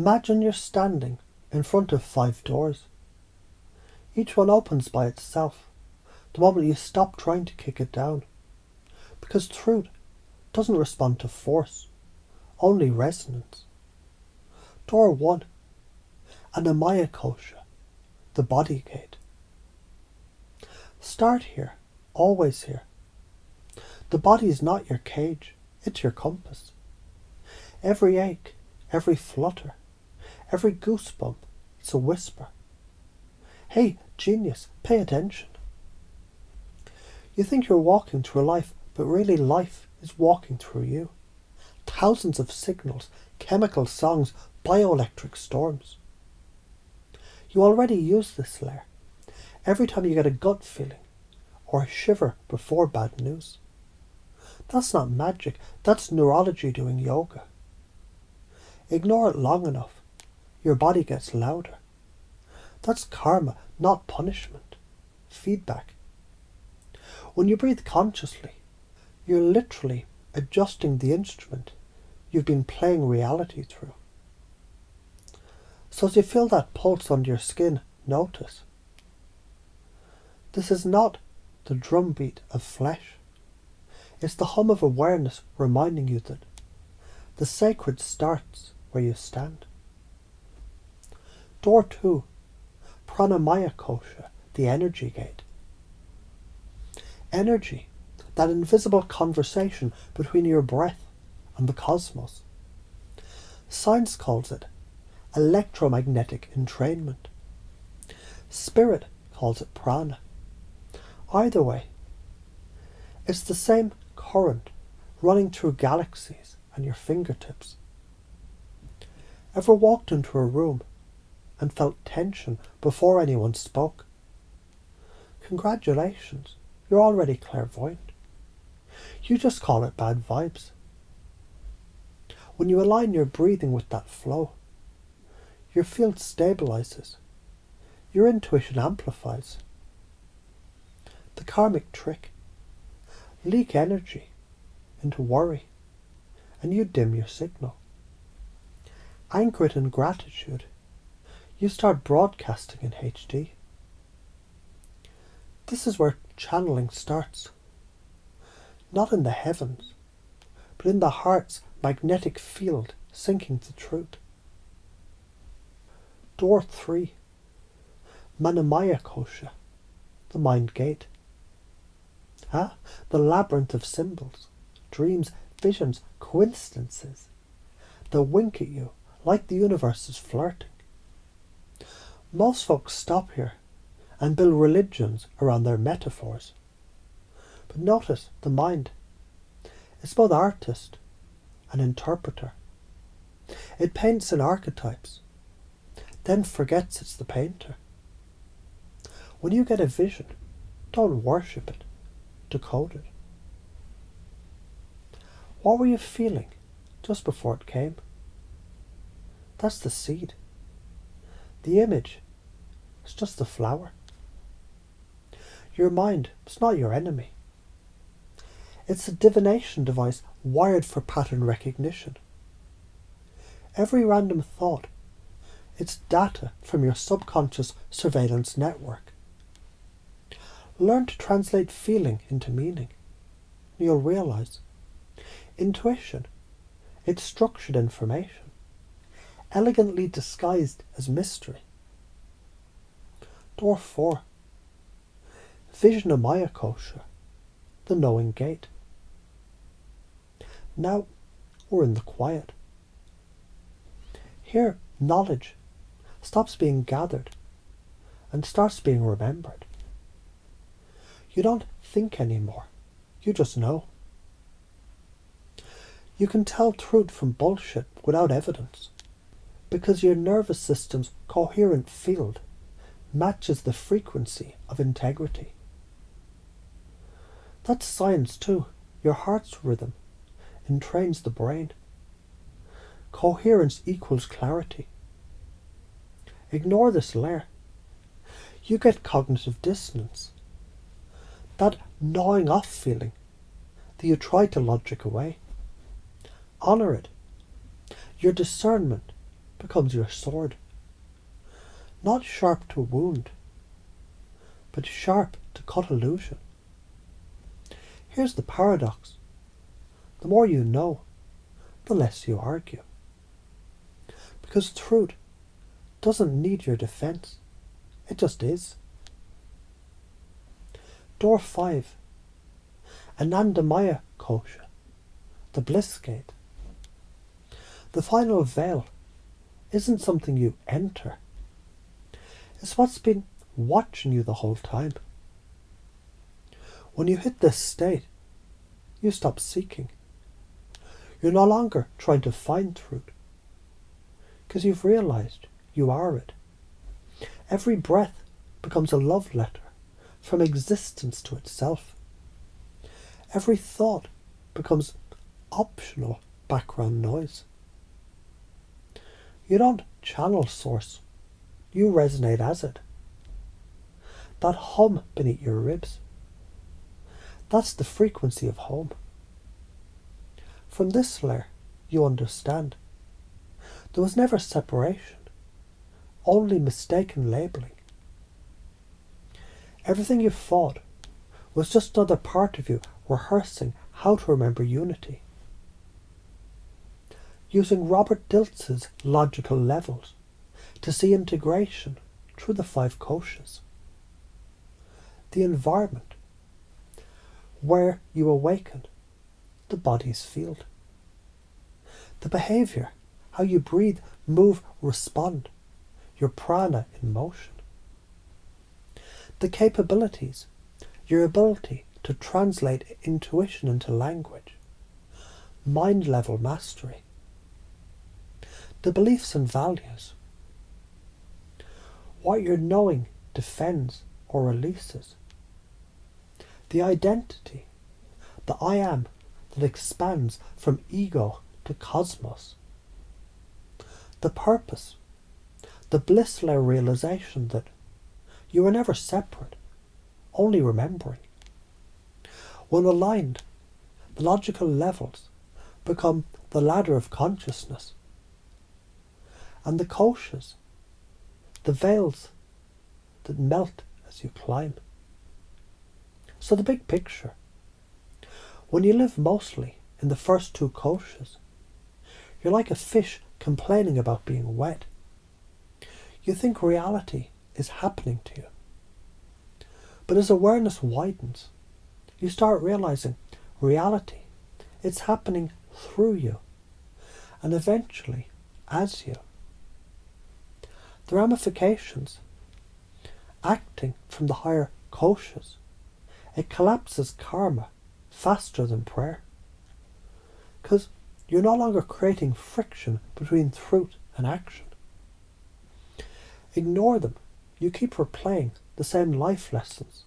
Imagine you're standing in front of 5 doors. Each one opens by itself the moment you stop trying to kick it down. Because truth doesn't respond to force, only resonance. Door 1, Anamaya Kosha, the body gate. Start here, always here. The body is not your cage, it's your compass. Every ache, every flutter, every goosebump, it's a whisper. Hey, genius, pay attention. You think you're walking through life, but really life is walking through you. Thousands of signals, chemical songs, bioelectric storms. You already use this layer every time you get a gut feeling or a shiver before bad news. That's not magic, that's neurology doing yoga. Ignore it long enough, your body gets louder. That's karma, not punishment. Feedback. When you breathe consciously, you're literally adjusting the instrument you've been playing reality through. So as you feel that pulse under your skin, notice. This is not the drumbeat of flesh. It's the hum of awareness reminding you that the sacred starts where you stand. Door 2, Pranamaya Kosha, the energy gate. Energy, that invisible conversation between your breath and the cosmos. Science calls it electromagnetic entrainment. Spirit calls it prana. Either way, it's the same current running through galaxies and your fingertips. Ever walked into a room and felt tension before anyone spoke? Congratulations, you're already clairvoyant. You just call it bad vibes. When you align your breathing with that flow, your field stabilizes, your intuition amplifies. The karmic trick: leak energy into worry and you dim your signal. Anchor it in gratitude, you start broadcasting in HD. This is where channeling starts. Not in the heavens, but in the heart's magnetic field sinking to truth. Door 3, Manamaya Kosha, the mind gate. The labyrinth of symbols, dreams, visions, coincidences that wink at you like the universe is flirting. Most folks stop here and build religions around their metaphors. But notice the mind. It's both artist and interpreter. It paints in archetypes, then forgets it's the painter. When you get a vision, don't worship it, decode it. What were you feeling just before it came? That's the seed. The image is just the flower. Your mind is not your enemy. It's a divination device wired for pattern recognition. Every random thought, it's data from your subconscious surveillance network. Learn to translate feeling into meaning. You'll realize intuition, it's structured information, elegantly disguised as mystery. Door 4, Vijnanamaya Kosha, the knowing gate. Now we're in the quiet. Here, knowledge stops being gathered and starts being remembered. You don't think anymore, you just know. You can tell truth from bullshit without evidence, because your nervous system's coherent field matches the frequency of integrity. That's science too. Your heart's rhythm entrains the brain. Coherence equals clarity. Ignore this layer. You get cognitive dissonance. That gnawing off feeling that you try to logic away. Honour it. Your discernment becomes your sword. Not sharp to wound, but sharp to cut illusion. Here's the paradox. The more you know, the less you argue. Because truth doesn't need your defense. It just is. Door 5. Anandamaya Kosha. The bliss gate. The final veil isn't something you enter. It's what's been watching you the whole time. When you hit this state, you stop seeking. You're no longer trying to find truth, because you've realized you are it. Every breath becomes a love letter from existence to itself. Every thought becomes optional background noise. You don't channel source, you resonate as it. That hum beneath your ribs, that's the frequency of home. From this layer, you understand. There was never separation, only mistaken labeling. Everything you fought was just another part of you rehearsing how to remember unity. Using Robert Dilts's logical levels to see integration through the 5 koshas. The environment where you awaken, the body's field. The behaviour, how you breathe, move, respond, your prana in motion. The capabilities, your ability to translate intuition into language, mind level mastery. The beliefs and values, what your knowing defends or releases. The identity, the I am that expands from ego to cosmos. The purpose, the bliss layer realization that you are never separate, only remembering. When aligned, the logical levels become the ladder of consciousness. And the koshas, the veils that melt as you climb. So the big picture, when you live mostly in the first 2 koshas, you're like a fish complaining about being wet. You think reality is happening to you. But as awareness widens, you start realizing reality, it's happening through you, and eventually as you. The ramifications, acting from the higher koshas, it collapses karma faster than prayer. Because you're no longer creating friction between truth and action. Ignore them. You keep replaying the same life lessons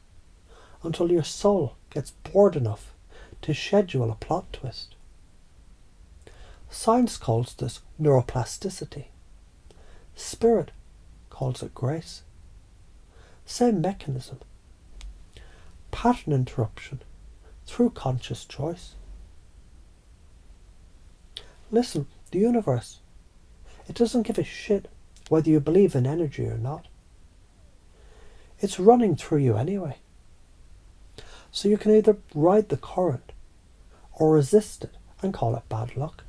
until your soul gets bored enough to schedule a plot twist. Science calls this neuroplasticity. Spirit calls it grace. Same mechanism. Pattern interruption through conscious choice. Listen, the universe, it doesn't give a shit whether you believe in energy or not. It's running through you anyway. So you can either ride the current or resist it and call it bad luck.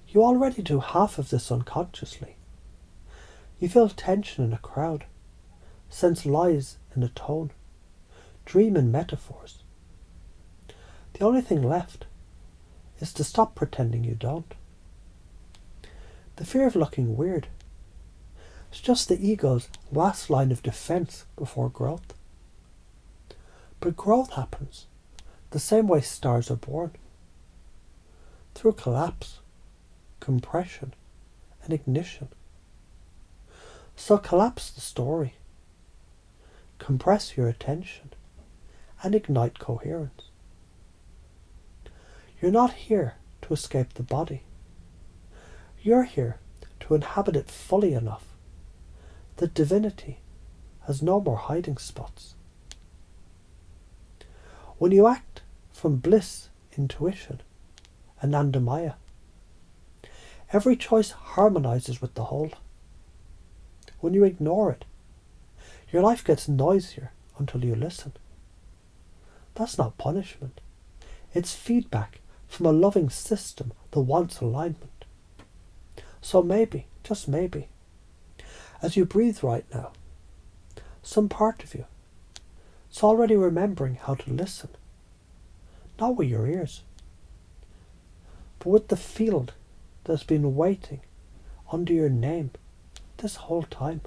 You already do half of this unconsciously. You feel tension in a crowd, sense lies in a tone, dream in metaphors. The only thing left is to stop pretending you don't. The fear of looking weird. It's just the ego's last line of defense before growth. But growth happens the same way stars are born. Through collapse, compression, and ignition. So collapse the story, compress your attention, and ignite coherence. You're not here to escape the body. You're here to inhabit it fully enough that divinity has no more hiding spots. When you act from bliss intuition, Anandamaya, Every choice harmonizes with the whole. When you ignore it, your life gets noisier until you listen. That's not punishment. It's feedback from a loving system that wants alignment. So maybe, just maybe, as you breathe right now, some part of you is already remembering how to listen. Not with your ears, but with the field that's been waiting under your name this whole time.